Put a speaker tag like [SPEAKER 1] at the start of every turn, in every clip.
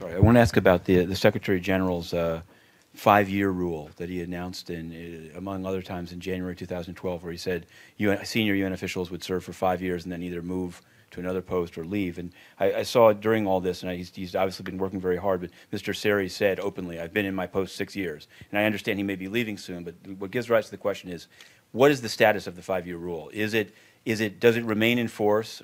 [SPEAKER 1] Sorry, I want to ask about the Secretary General's 5-year rule that he announced among other times in January 2012, where he said senior UN officials would serve for 5 years and then either move to another post or leave. And I saw during all this, and he's obviously been working very hard, but Mr. Seri said openly, I've been in my post 6 years. And I understand he may be leaving soon, but what gives rise to the question is, what is the status of the 5-year rule? Does it remain in force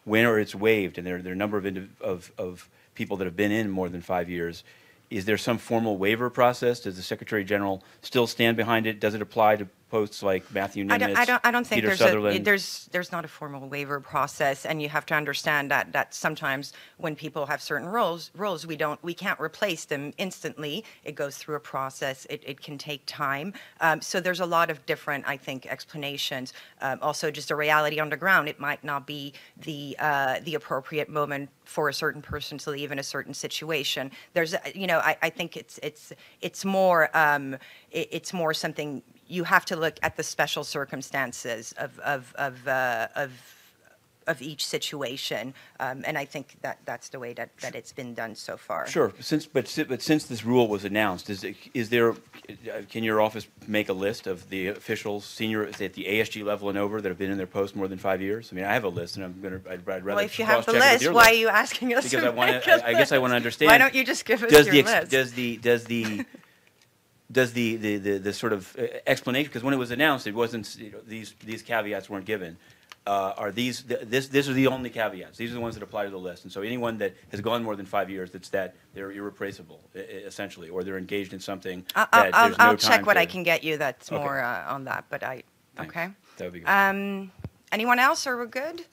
[SPEAKER 1] when or it's waived? And there are a number of people that have been in more than 5 years. Is there some formal waiver process? Does the Secretary General still stand behind it? Does it apply to posts like Matthew Nimitz,
[SPEAKER 2] I don't think
[SPEAKER 1] Peter Sutherland?
[SPEAKER 2] there's not a formal waiver process, and you have to understand that sometimes when people have certain roles we can't replace them instantly. It goes through a process. It can take time. So there's a lot of different, I think, explanations. Also, just a reality on the ground. It might not be the appropriate moment for a certain person to leave in a certain situation. There's, I think it's more something. You have to look at the special circumstances of each situation, and I think that's the way that it's been done so far.
[SPEAKER 1] Sure, but since this rule was announced, can your office make a list of the officials, senior at the ASG level and over, that have been in their post more than 5 years? I mean, I have a list, and I'd rather.
[SPEAKER 2] Well, if you have the list, why are you asking us?
[SPEAKER 1] Because
[SPEAKER 2] I
[SPEAKER 1] guess I want to understand.
[SPEAKER 2] Why don't you just give us your list?
[SPEAKER 1] Does the sort of explanation, because when it was announced, it wasn't, these caveats weren't given. These are the only caveats. These are the ones that apply to the list. And so anyone that has gone more than 5 years, they're irreplaceable, essentially, or they're engaged in something that there's no time
[SPEAKER 2] I'll check what
[SPEAKER 1] to.
[SPEAKER 2] I can get you that's more on that, but
[SPEAKER 1] Thanks.
[SPEAKER 2] okay.
[SPEAKER 1] That would be good.
[SPEAKER 2] Anyone else, or we're good?